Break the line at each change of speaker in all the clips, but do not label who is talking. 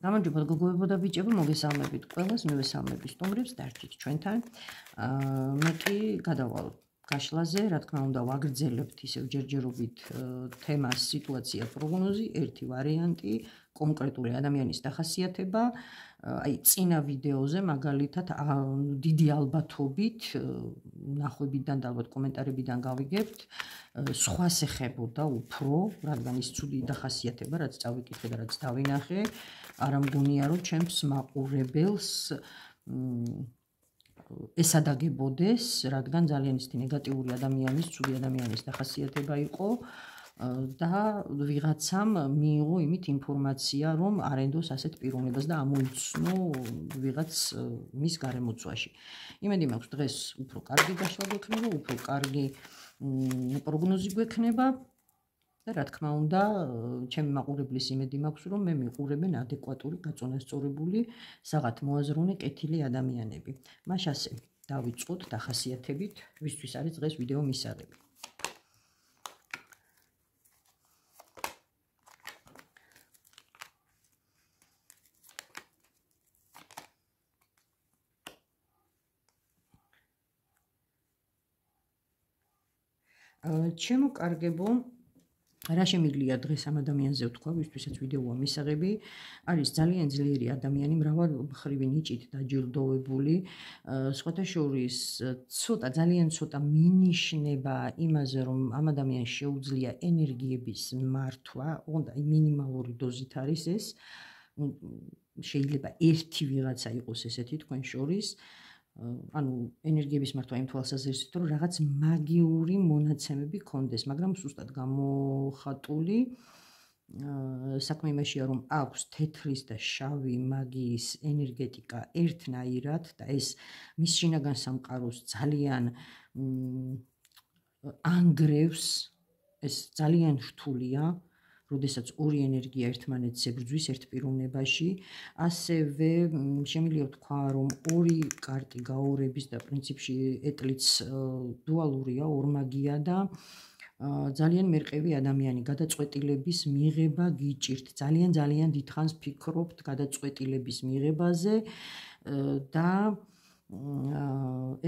გამარჯობა გოგოებო და ბიჭებო, მოგესალმებით ყველას, მივესალმები სტუმრებს, დარჩით ჩვენთან. მე კი გადავალ გაშლაზე, რა თქმა უნდა, ვაგრძელებთ ისევ ჯერჯერობით თემას, სიტუაცია, პროგნოზი, ერთი ვარიანტი, კონკრეტული ადამიანის დახასიათება. აი, წინა ვიდეოზე მაგალითად დიდი ალბათობით ნახვებიდან და ალბათ კომენტარებიდან გავიგებთ, სხვას ეხებოდა უფრო, რადგან ის ცუდი დახასიათება, რაც წავიკითხე და რაც დავინახე, არ მგონია რომ ჩემს მაყურებელს ესადაგებოდეს, რადგან ძალიან ისეთი ნეგატიური ადამიანის, ცუდი ადამიანის დახასიათება იყო და ვიღაცამ მიიღო იმით ინფორმაცია, რომ არენდოს ასეთ პიროვნებას და ამოიცნო ვიღაც მის გარემოცვაში. იმედი მაქვს დღეს უფრო კარგი გაშლა გვექნება, უფრო კარგი პროგნოზი გვექნება. და რა თქმა უნდა, ჩემი მაყურებლის იმედი მაქვს, რომ მე მიყურებენ ადეკვატური, გაწონასწორებული, საღათ მოაზროვნე კეთილი ადამიანები. მას ასე დავიწყოთ დახასიათებით, ვისთვის არის დღეს ვიდეო მისაღები. ჩემო კარგებო, რა შემიძლია დღეს ამ ადამიანზე ვთქვა, ვისთვისაც ვიდეოა მისაღები, არის ძალიან ძლიერი ადამიანი, მრავალმხრივი ნიჭით დაჯილდოვებული, სხვათა შორის ძალიან ცოტა მინიშნება იმაზე, რომ ამ ადამიანს შეუძლია ენერგიების მართვა, ოღონდ მინიმალური დოზით არის ეს, შეიძლება ერთი ვიღაცა იყოს ესეთი თქვენ შორის, ანუ ენერგიების მართვა იმ თვალსაზრისით, რომ რაღაც მაგიური მონაცემები გქონდეს, მაგრამ სუსტად გამოხატული. საქმე იმაშია, რომ აქვს თეთრის და შავი მაგიის ენერგეტიკა ერთნაირად და ეს მის შინაგან სამყაროს ძალიან ანგრევს, ეს ძალიან რთულია. როდესაც ორი ენერგია ერთმანეთს ებრძვის ერთ პიროვნებაში, ასევე შემიძლია ვთქვა, რომ ორი კარტი გაორების და პრინციპში ეტლიც დუალურია, ორმაგია და ძალიან მერყევი ადამიანი, გადაწყვეტილების მიღება გიჭირთ, ძალიან დიდხანს ფიქრობთ გადაწყვეტილების მიღებაზე და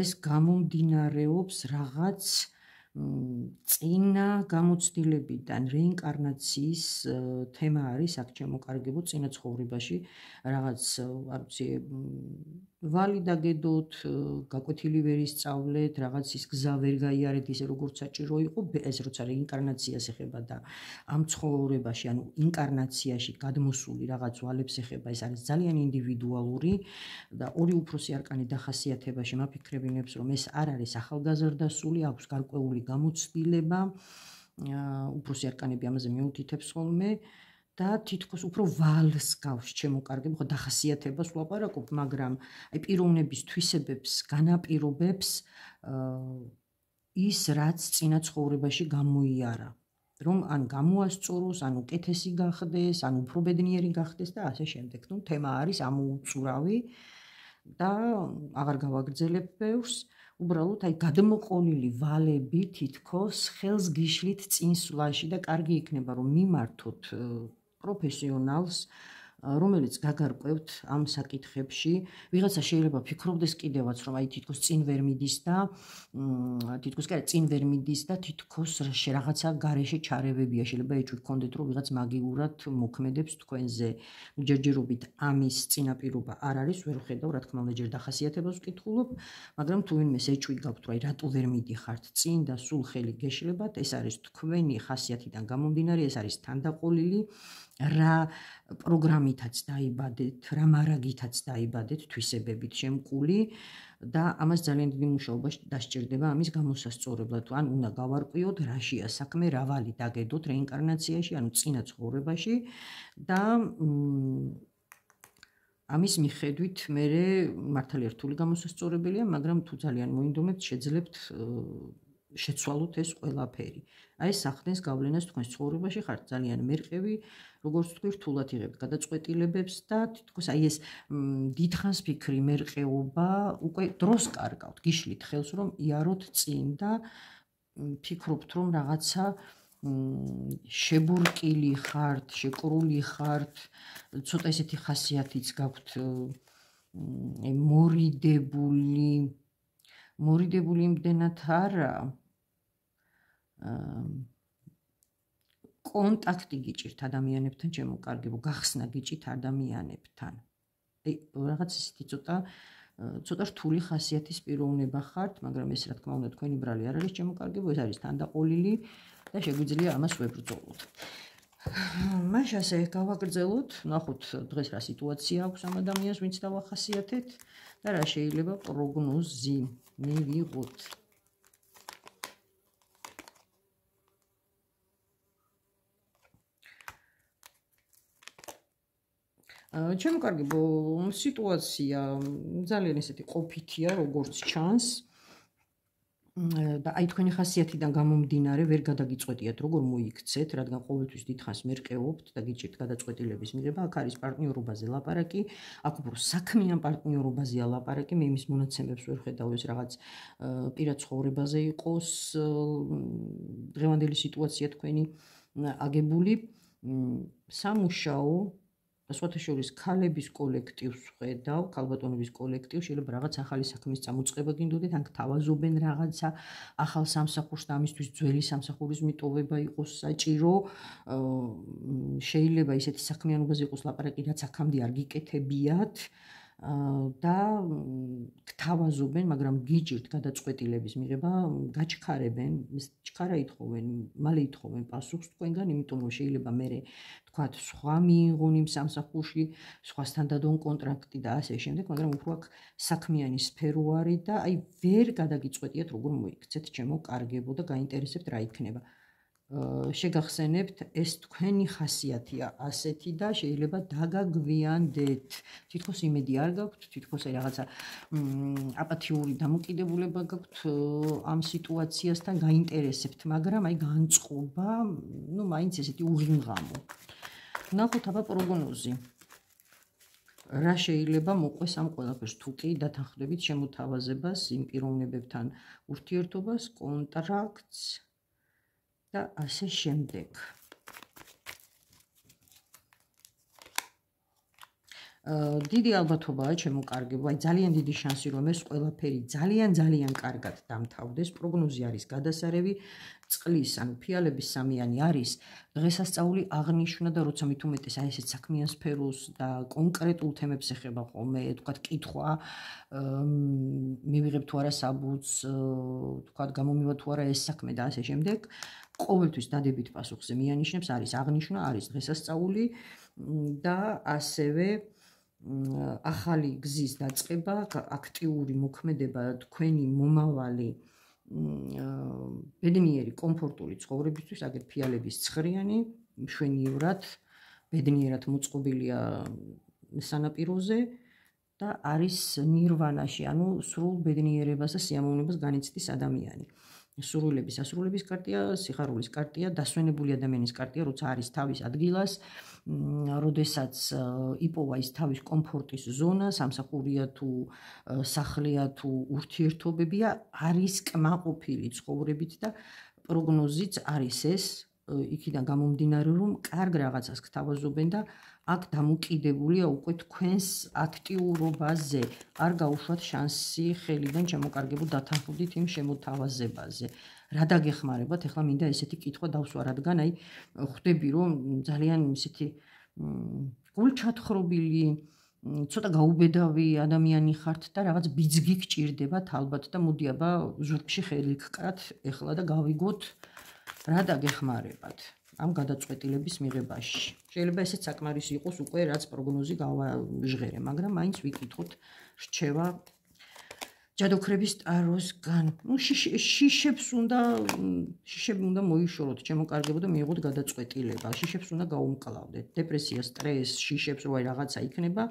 ეს გამომდინარეობს რაღაც წინა გამოცდილებიდან, რეინკარნაციის თემა არის აქ ჩემო კარგებო, წინა ცხოვრებაში რაღაც, არ ვიცი, ვალი დაგედოთ, გაკვეთილი ვერ ისწავლეთ, რაღაც ის გზა ვერ გაიარეთ ისე როგორც საჭირო იყო, ეს როცა რეინკარნაციას ეხება და ამ ცხოვრებაში, ანუ ინკარნაციაში გადმოსული რაღაც ვალებს ეხება, ეს არის ძალიან ინდივიდუალური და ორი უფროსი არკანი დახასიათებაში მაფიქრებინებს, რომ ეს არ არის ახალგაზრდასული, აქვს გარკვეული გამოცდილება, უფროსი არკანები ამაზე მიუთითებს ხოლმე და თითქოს უფრო ვალს გავს ჩემო კარგებო, ხო დახასიათებას ვლაპარაკობ, მაგრამ აი პიროვნების თვისებებს განაპირობებს ის, რაც წინა ცხოვრებაში გამოიარა, რომ ან გამოასწოროს, ან უკეთესი გახდეს, ან უფრო ბედნიერი გახდეს და ასე შემდეგ. ნუ თემა არის ამოუწურავი და აღარ გავაგრძელებ ბევრს. უბრალოდ აი გადმოყოლილი ვალები თითქოს ხელს გიშლით წინსვლაში და კარგი იქნება რომ მიმართოთ პროფესიონალს, რომელიც გაგარკვევთ ამ საკითხებში. ვიღაცა შეიძლება ფიქრობდეს კიდევაც, რომ აი თითქოს წინ ვერ მიდის და თითქოს რაღაცა გარეშე ჩარევებია, შეიძლება ეჭვი გქონდეთ, რომ ვიღაც მაგიურად მოქმედებს თქვენზე. ჯერჯერობით ამის წინაპირობა არ არის, ვერ ვხედავ, რა თქმა უნდა, ჯერ დახასიათებას ვკითხულობ, მაგრამ თუ ვინმეს ეჭვი გაქვთ, რომ აი რატო ვერ მიდიხართ წინ და სულ ხელი გეშლებათ, ეს არის თქვენი ხასიათიდან გამომდინარე, ეს არის თანდაყოლილი, რა პროგრამითაც დაიბადეთ, რა მარაგითაც დაიბადეთ, თვისებებით შემკული და ამას ძალიან დიდი მუშაობა დასჭირდება ამის გამოსასწორებლად. ან უნდა გავარკვიოთ, რაშია საქმე, რა ვალი დაგედოთ რეინკარნაციაში, ანუ წინა ცხოვრებაში და ამის მიხედვით მე მართალია რთული გამოსასწორებელია, მაგრამ თუ ძალიან მოინდომებთ, შეძლებთ შეცვალოთ ეს ყველაფერი. აი სახდენს გავლენას თქვენს ცხოვრებაში, ხართ ძალიან მერყევი, როგორც თქვი, რთულად იღებთ გადაწყვეტილებებს და თითქოს აი ეს დიდხანს ფიქრი, მერყეობა უკვე დროს კარგავთ, გიშლით ხელს რომ იაროთ წინ და ფიქრობთ რომ რაღაცა შებურკილი ხართ, შეკრული ხართ, ცოტა ესეთი ხასიათიც გაქვთ მორიდებული იმდენად არა, კონტაქტი გიჭირთ ადამიანებთან, ჩემო კარგებო, გახსნა გიჭირთ ადამიანებთან. რაღაც ისეთი ცოტა რთული ხასიათის პიროვნება ხართ, მაგრამ ეს რა თქმა უნდა თქვენი ბრალი არ არის, ჩემო კარგებო, ეს არის თანდაყოლილი და შეგვიძლია ამას ვებრძოლოთ. მაშ ასე გავაგრძელოთ, ნახოთ დღეს რა სიტუაცია აქვს ამ ადამიანს, ვინც დავახასიათეთ და რა შეიძლება პროგნოზი მივიღოთ. ჩემო კარგებო, სიტუაცია ძალიან ესეთი ყოფითია, როგორც ჩანს. და აი თქვენი ხასიათიდან გამომდინარე ვერ გადაგიწყვეტიათ როგორ მოიქცეთ, რადგან ყოველთვის დიდხანს მერყეობთ და გიჭირთ გადაწყვეტილების მიღება. აქ არის პარტნიორობაზე ლაპარაკი, აქ უფრო საქმიან პარტნიორობაზეა ლაპარაკი, მე იმის მონაცემებს ვერ ხედავ, ეს რაღაც პირად ცხოვრებაზე იყოს დღევანდელი სიტუაცია თქვენი აგებული. სამუშაო და სხვათა შორის ქალების კოლექტივს ხედავ, ქალბატონების კოლექტივს, შეიძლება რაღაც ახალი საქმის წამოწყება გინდოდეთ, ან გთავაზობენ რაღაცა ახალ სამსახურს და ამისთვის ძველი სამსახურის მიტოვება იყოს საჭირო. შეიძლება ისეთი საქმიანობაზე იყოს ლაპარაკი, რაც აქამდე არ გიკეთებიათ და გთავაზობენ, მაგრამ გიჭირთ გადაწყვეტილების მიღება, გაჩქარებენ, ჩქარა ითხოვენ, მალე ითხოვენ პასუხს თქვენგან, იმიტომ რომ შეიძლება მე თქვათ სხვა მიიღონ იმ სამსახურში, სხვასთან დადონ კონტრაქტი და ასე შემდეგ, მაგრამ უფრო აქ საქმიანი სფერო არის და აი ვერ გადაგიწყვეტიათ როგორ მოიქცეთ, ჩემო კარგებო და გაინტერესებთ რა იქნება. შეგახსენებთ, ეს თქვენი ხასიათია ასეთი და შეიძლება დაგაგვიანდეთ. თითქოს იმედი არ გაქვთ, თითქოს აი რაღაცა აპათიური დამოკიდებულება გაქვთ ამ სიტუაციასთან, გაინტერესებთ, მაგრამ აი განწყობა, მაინც ესეთი უღიმღამო. ნახოთ აბა პროგნოზი. რა შეიძლება მოყვეს ამ ყველაფერს, თუ კი დათანხმდებით შემოთავაზებას, იმ პიროვნებებთან ურთიერთობას, კონტრაქტს და ასე შემდეგ. დიდი ალბათობაა, ჩემო კარგებო, აი ძალიან დიდი შანსი რომ ეს ყველაფერი ძალიან კარგად დამთავრდეს. პროგნოზი არის გადასარევი, წყლის, ანუ ფიალების სამიანი არის დღესასწაული აღნიშვნა და როცა მით უმეტეს აი ესეთ საქმიან სფეროს და კონკრეტულ თემებს ეხება ხოლმე, თქვათ კითხვა, მივიღებ თუ არა საბუთს, თქვათ გამომივა თუ არა ეს საქმე და ასე შემდეგ. ყოველთვის დადებით პასუხზე მიანიშნებს, არის აღნიშვნა, არის დღესასწაული და ასევე ახალი გზის დაწყება, აქტიური მოქმედება თქვენი მომავალი ბედნიერი კომფორტული ცხოვრებისთვის, აგერ ფიალების ცხრიანი, მშვენივრად, ბედნიერად მოწყობილია სანაპიროზე და არის ნირვანაში, ანუ სრულ ბედნიერებას და სიამოვნებას განიცდის ადამიანი. სურვილების ასრულების კარტია, სიხარულის კარტია, დასვენებული ადამიანის კარტია, როცა არის თავის ადგილას, როდესაც იპოვა ის თავის კომფორტის ზონა, სამსახურია თუ სახლია თუ ურთიერთობებია, არის კმაყოფილი ცხოვრებით და პროგნოზიც არის ეს, იქიდან გამომდინარე, რომ კარგ რაღაცას გთავაზობენ და აქ დამოკიდებულია უკვე თქვენს აქტიურობაზე. არ გაუშვათ შანსი ხელიდან, ჩემო კარგებო, დათანხმდით იმ შემოთავაზებაზე. რა დაგეხმარებათ? ეხლა მინდა ესეთი კითხვა დავსვა, რადგან აი ხვდები, რომ ძალიან ისეთი გულჩათხრობილი, ცოტა გაუბედავი ადამიანი ხართ და რაღაც ბიძგი გჭირდებათ ალბათ და მოდი აბა ზურგში ხელი გკრათ ეხლა და გავიგოთ რა დაგეხმარებათ ამ გადაწყვეტილების მიღებაში. შეიძლება ესეც საკმარისი იყოს უკვე რაც პროგნოზი გავაჟღერე, მაგრამ მაინც ვიკითხოთ რჩევა ჯადოქრების ტაროსგან. შიშები უნდა მოიშოროთ, ჩემო კარგებო და მიიღოთ გადაწყვეტილება. შიშებს უნდა გაუმკლავდეთ. დეპრესია, სტრეს, შიშებს რო აი რაღაცა იქნება,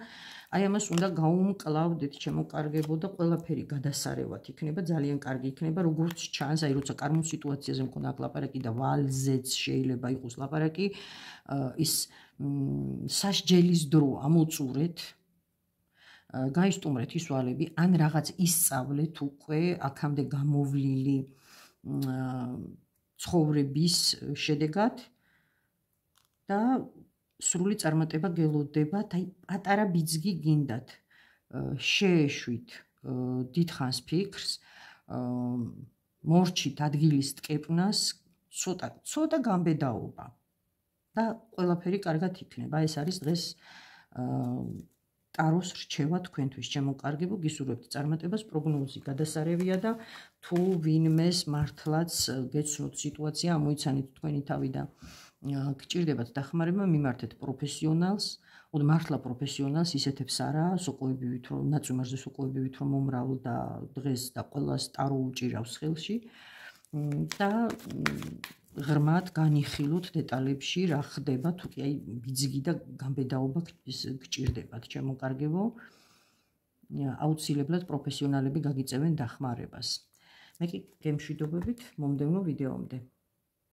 აი ამას უნდა გაუმკლავდეთ, ჩემო კარგებო და ყველაფერი გადასარევად იქნება, ძალიან კარგი იქნება, როგორც ჩანს, აი როცა კარგ სიტუაციაზე მქონდა ლაპარაკი და ვალზეც შეიძლება იყოს ლაპარაკი, ის სასჯელის დრო ამოწურეთ. გაისტუმრეთ ის ვალები, ან რაღაც ისწავლეთ უკვე აქამდე გამოვლილი ცხოვრების შედეგად და სრული წარმატება გელოდებათ, აი პატარა ბიძგი გინდათ, შეეშვით დიდხანს ფიქრს, მორჩით ადგილის ტკეპნას, ცოტა გამბედაობა და ყველაფერი კარგად იქნება. ეს არის დღეს ტაროს რჩევა თქვენთვის, ჩემო კარგებო, გისურვებთ წარმატებას, პროგნოზი გადასარევია და თუ ვინმეს მართლაც გეცნოთ სიტუაცია, ამოიცანით თქვენი თავი და გჭირდებათ დახმარება, მიმართეთ პროფესიონალს, მართლა პროფესიონალს, ისეთებს არა, სოკოებივით რომ ნაწვიმარზე სოკოებივით რომ მომრავლ და დღეს და ყველას ტარო უჭირავს ხელში და ღრმად განიხილოთ დეტალებში რა ხდება, თუ კი აი ბიძგი და გამბედაობა გჭირდებათ, ჩემო კარგებო, აუცილებლად პროფესიონალები გაგიწევენ დახმარებას. მე კი გემშვიდობებით მომდევნო ვიდეომდე.